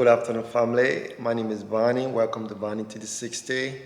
good afternoon, family. My name is Bonnie. Welcome to Bonnie to the 60.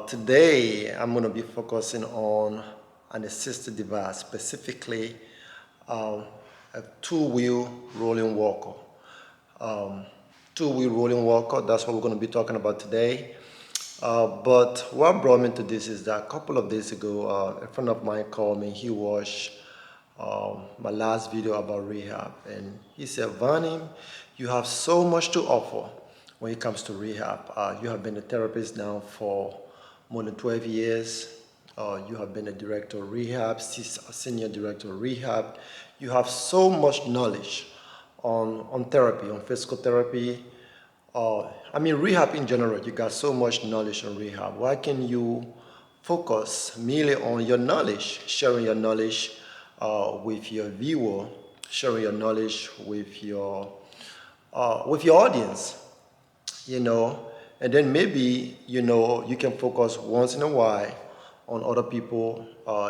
Today, I'm going to be focusing on an assisted device, specifically a two-wheel rolling walker. Two-wheel rolling walker, that's what we're going to be talking about today. But what brought me to this is that a couple of days ago, a friend of mine called me. He watched my last video about rehab, and he said, Vani, you have so much to offer when it comes to rehab. You have been a therapist now for more than 12 years. You have been a director of rehab, senior director of rehab. You have so much knowledge on therapy, on physical therapy. Rehab in general, you got so much knowledge on rehab. Why can you focus merely on your knowledge, sharing your knowledge with your viewer, sharing your knowledge with your audience, and then maybe, you can focus once in a while on other people,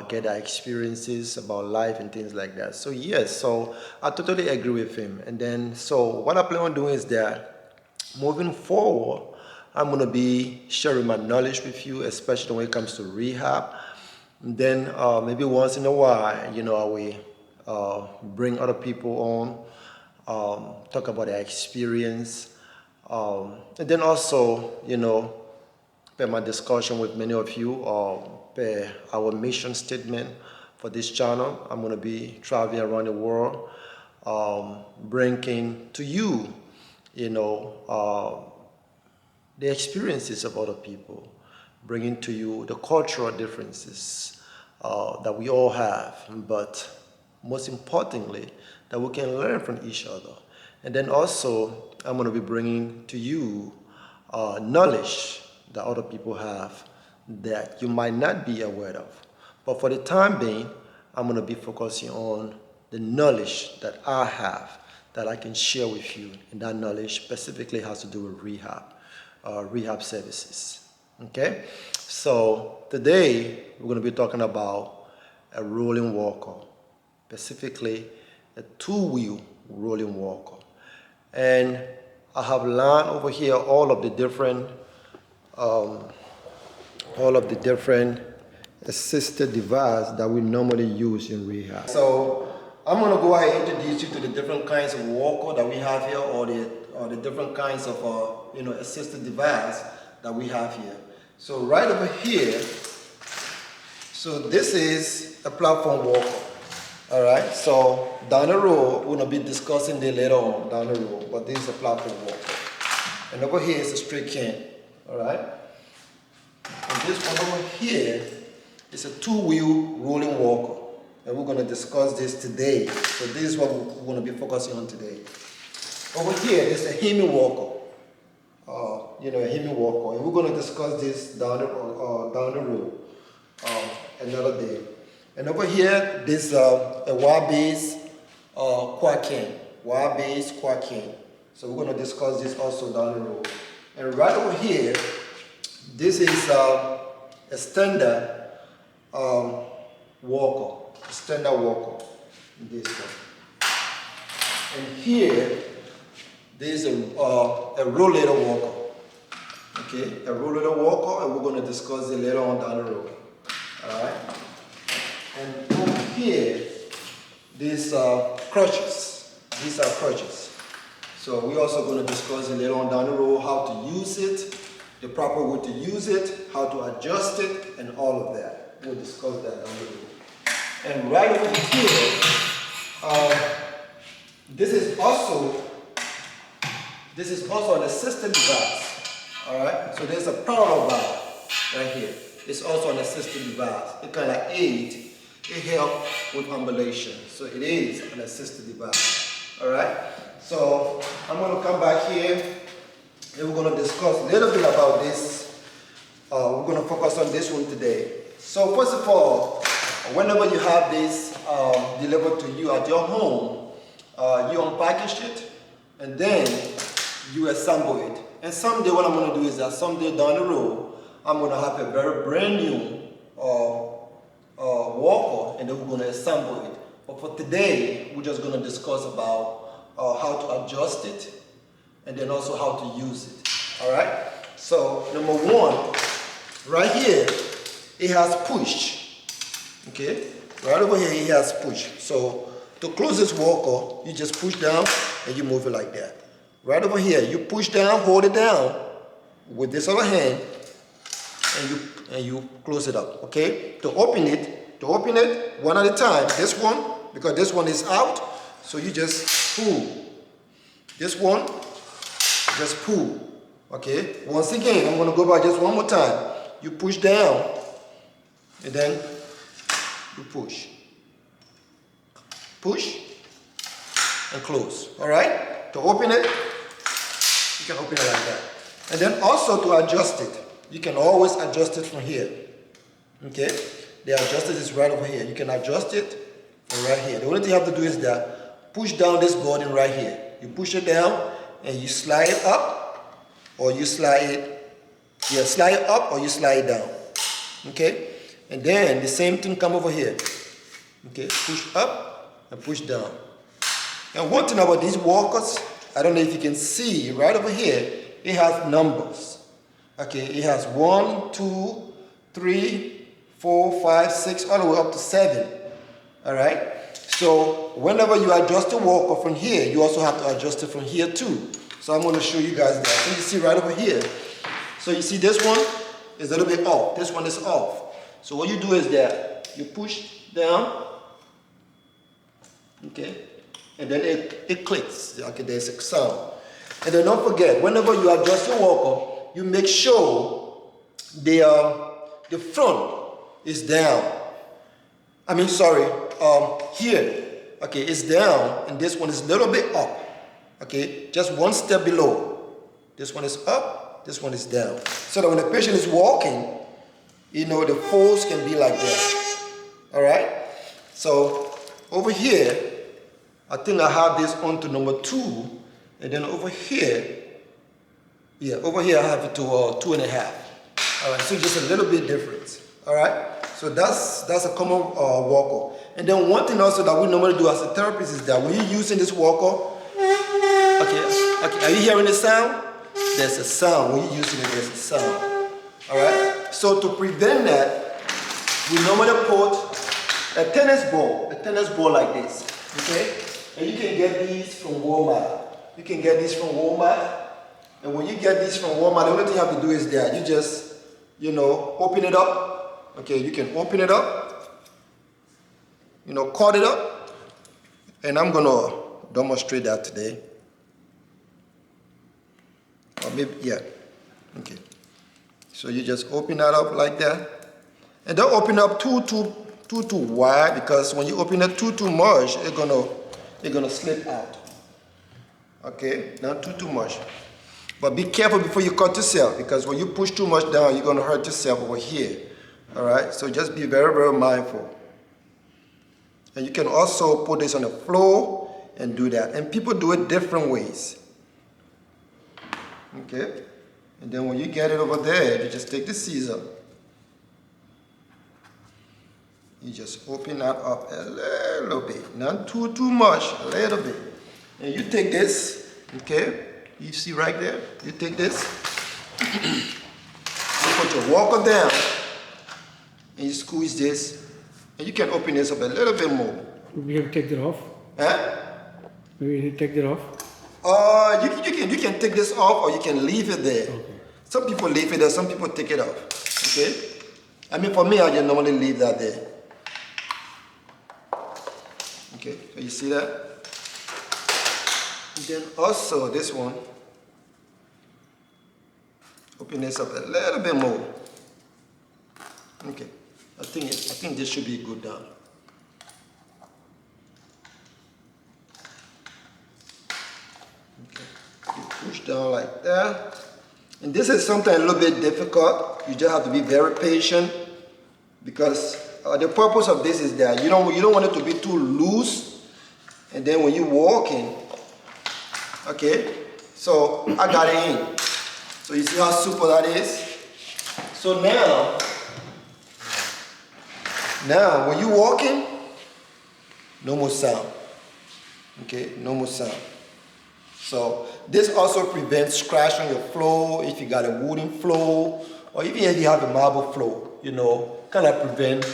get their experiences about life and things like that. So yes, so I totally agree with him. And then, so what I plan on doing is that moving forward, I'm going to be sharing my knowledge with you, especially when it comes to rehab. And then maybe once in a while, I will bring other people on, talk about their experience. And then also, per my discussion with many of you, per our mission statement for this channel, I'm going to be traveling around the world, bringing to you, the experiences of other people, bringing to you the cultural differences that we all have, but most importantly, that we can learn from each other. And then also, I'm going to be bringing to you knowledge that other people have that you might not be aware of. But for the time being, I'm going to be focusing on the knowledge that I have that I can share with you. And that knowledge specifically has to do with rehab services. Okay? So today, we're going to be talking about a rolling walker, specifically a two-wheel rolling walker. And I have learned over here all of the different assisted devices that we normally use in rehab. So I'm going to go ahead and introduce you to the different kinds of walker that we have here, or the different kinds of assisted device that we have here. So right over here, so this is a platform walker. All right, so down the road, we're going to be discussing this later on down the road, but this is a platform walker. And over here is a straight cane. All right, and this one over here is a two-wheel rolling walker. And we're going to discuss this today. So this is what we're going to be focusing on today. Over here is a hemi walker. A hemi walker. And we're going to discuss this down the road another day. And over here, this a wire-based quad cane. Wire-based quad cane. So we're going to discuss this also down the road. And right over here, this is a standard walker. Standard walker, this one. And here, there's a rollator walker. Okay, a rollator walker, and we're going to discuss it later on down the road. All right. And over here, these crutches. These are crutches. So we're also going to discuss it later on down the road, how to use it, the proper way to use it, how to adjust it, and all of that. We'll discuss that down the road. And right over here, this is also an assisted device. All right. So there's a parallel valve right here. It's also an assisted device. It kind of aid, it helps with ambulation. So it is an assisted device. All right. So I'm going to come back here and we're going to discuss a little bit about this. We're going to focus on this one today. So first of all, whenever you have this delivered to you at your home, you unpackage it and then you assemble it. And someday what I'm going to do is that someday down the road, I'm going to have a very brand new walker and then we're going to assemble it. But for today, we're just going to discuss about how to adjust it and then also how to use it. All right? So number one, right here, it has push. Okay? Right over here, it has push. So to close this walker, you just push down and you move it like that. Right over here, you push down, hold it down with this other hand, and you close it up. Okay? To open it one at a time. This one, because this one is out, so you just pull. This one, just pull. Okay? Once again, I'm gonna go back just one more time. You push down, and then you push. Push and close. All right? To open it, you can open it like that. And then also to adjust it, you can always adjust it from here. Okay? The adjuster is right over here. You can adjust it from right here. The only thing you have to do is that push down this button right here. You push it down and you slide it up, or you slide it, slide it up or you slide it down. Okay? And then the same thing come over here. Okay? Push up and push down. And one thing about these walkers, I don't know if you can see right over here, it has numbers. Okay, it has 1, 2, 3, 4, 5, 6, all the way up to 7. All right. So whenever you adjust the walker from here, you also have to adjust it from here too. So I'm going to show you guys that. So you see right over here. So you see this one is a little bit off. This one is off. So what you do is that you push down. Okay. And then it clicks. Okay, there's a sound. And then don't forget, whenever you adjust your walker, you make sure the front is down. I mean, sorry, here, okay, it's down, and this one is a little bit up. Okay, just one step below. This one is up, this one is down. So that when the patient is walking, you know, the folds can be like that. All right? So over here, I think I have this on to number 2, and then over here, over here I have it to 2.5. All right, so just a little bit different. All right, so that's a common walker. And then one thing also that we normally do as a therapist is that when you're using this walker, okay, are you hearing the sound? There's a sound. When you're using it, there's a sound. All right, so to prevent that, we normally put a tennis ball like this. Okay. And you can get these from Walmart. You can get these from Walmart. And when you get these from Walmart, the only thing you have to do is that you just, you know, open it up. Okay, you can open it up. You know, cut it up. And I'm going to demonstrate that today. Or maybe, yeah. Okay. So you just open that up like that. And don't open up too wide, because when you open it too much, it's gonna slip out. Okay, not too much. But be careful before you cut yourself, because when you push too much down, you're gonna hurt yourself over here. All right, so just be very, very mindful. And you can also put this on the floor and do that. And people do it different ways. Okay, and then when you get it over there, you just take the scissor. You just open that up a little bit, not too much, a little bit. And you take this, okay? You see right there? You take this, you put your walker down, and you squeeze this, and you can open this up a little bit more. We have to take that off? Huh? Maybe you need to take that off? You can take this off, or you can leave it there. Okay. Some people leave it there, some people take it off. Okay? I mean, for me, I just normally leave that there. Okay, so you see that? And then also this one, open this up a little bit more. Okay, I think this should be good down. Okay, you push down like that. And this is something a little bit difficult. You just have to be very patient, because the purpose of this is that you don't want it to be too loose, and then when you're walking, okay, so I got it in. So you see how super that is? So now when you're walking, no more sound. Okay, no more sound. So this also prevents scratch on your floor if you got a wooden floor, or even if you have a marble floor, you know, kind of prevent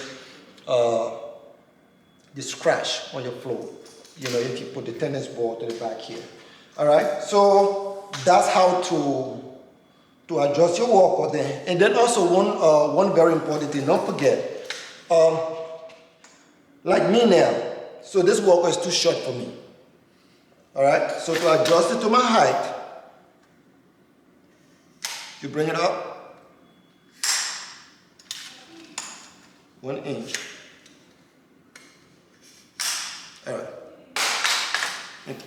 the scratch on your floor, you know, if you put the tennis ball to the back here. All right, so that's how to adjust your walker there. And then also one very important thing, don't forget, like me now, so this walker is too short for me. All right, so to adjust it to my height, you bring it up 1 inch. All right,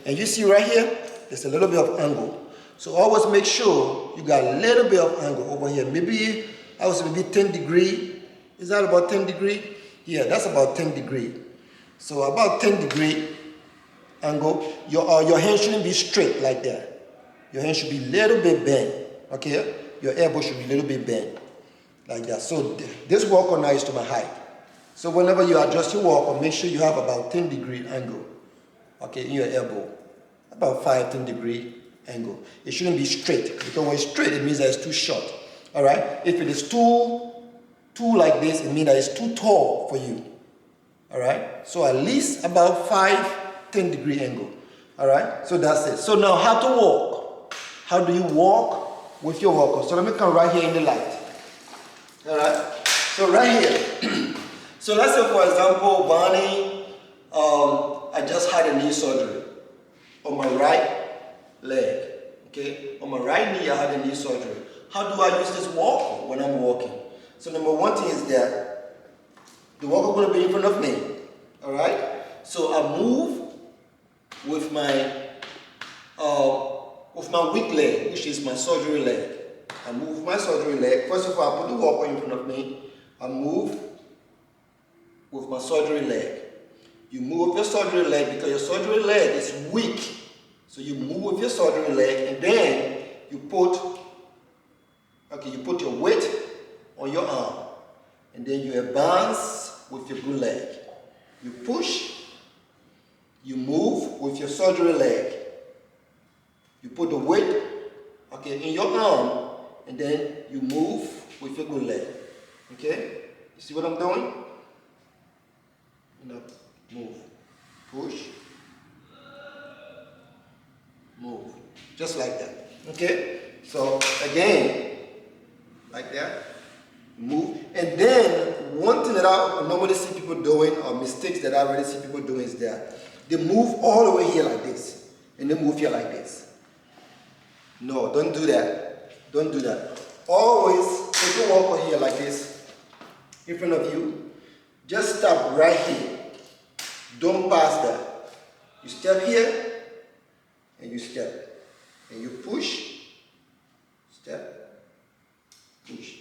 and you see right here, there's a little bit of angle. So always make sure you got a little bit of angle over here. Maybe I was maybe 10 degree. Is that about 10 degree? Yeah, that's about 10 degree. So about 10 degree angle. Your hand shouldn't be straight like that. Your hand should be a little bit bent. Okay, your elbow should be a little bit bent like that. So this walker now is to my height. So whenever you adjust your walker, make sure you have about 10 degree angle. Okay, in your elbow, about 10 degree angle. It shouldn't be straight, because when it's straight, it means that it's too short. All right. If it is too like this, it means that it's too tall for you. All right. So at least about 10 degree angle. All right. So that's it. So now how to walk? How do you walk with your walker? So let me come right here in the light. All right. So right here. So let's say, for example, Bonnie, I just had a knee surgery on my right leg. Okay, on my right knee, I had a knee surgery. How do I use this walker when I'm walking? So number one thing is that the walker going to be in front of me. All right. So I move with my weak leg, which is my surgery leg. I move my surgery leg. First of all, I put the walker in front of me. I move with my surgery leg. You move with your surgery leg because your surgery leg is weak. So you move with your surgery leg, and then you put your weight on your arm, and then you advance with your good leg. You push, you move with your surgery leg. You put the weight, in your arm, and then you move with your good leg. Okay? You see what I'm doing? Move, push, move, just like that. Okay, so again, like that, move. And then one thing that I normally see people doing, or mistakes that I already see people doing, is that they move all the way here like this, and they move here like this. No, don't do that. Don't do that. Always take a walker here like this in front of you. Just stop right here. Don't pass that. You step here, and you step, and you push, step, push,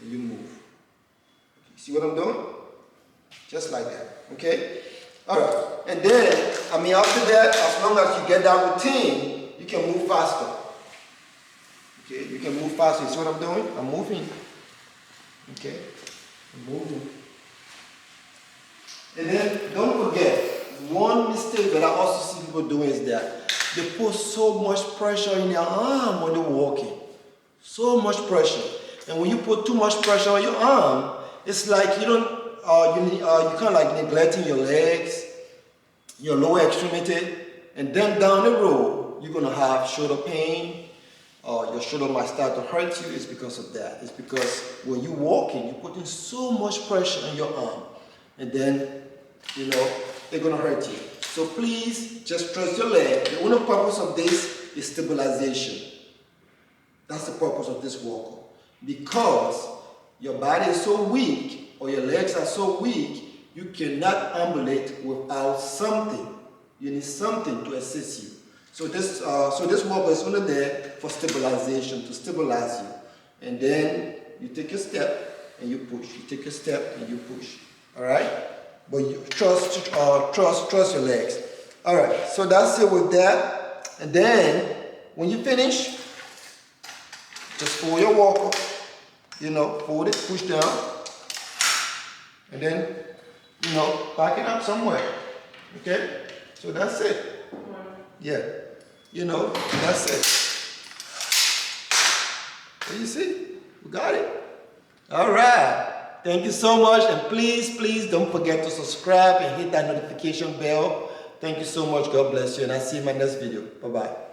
and you move. See what I'm doing? Just like that. Okay? All right. And then, after that, as long as you get that routine, you can move faster. Okay? You can move faster. You see what I'm doing? I'm moving. Okay? I'm moving. And then, don't forget, one mistake that I also see people doing is that they put so much pressure in their arm when they're walking. So much pressure. And when you put too much pressure on your arm, it's like you kind of like neglecting your legs, your lower extremity, and then down the road, you're going to have shoulder pain, or your shoulder might start to hurt you. It's because of that. It's because when you're walking, you're putting so much pressure on your arm, and then, they're going to hurt you. So please, just trust your leg. The only purpose of this is stabilization. That's the purpose of this walker. Because your body is so weak, or your legs are so weak, you cannot ambulate without something. You need something to assist you. So this walker is only there for stabilization, to stabilize you. And then you take a step and you push. You take a step and you push. All right? But you trust your legs. All right. So that's it with that. And then when you finish, just fold your walker. Fold it, push down, and then pack it up somewhere. Okay. So that's it. Yeah. you know, that's it. You see, we got it. All right. Thank you so much, and please don't forget to subscribe and hit that notification bell. Thank you so much. God bless you, and I'll see you in my next video. Bye-bye.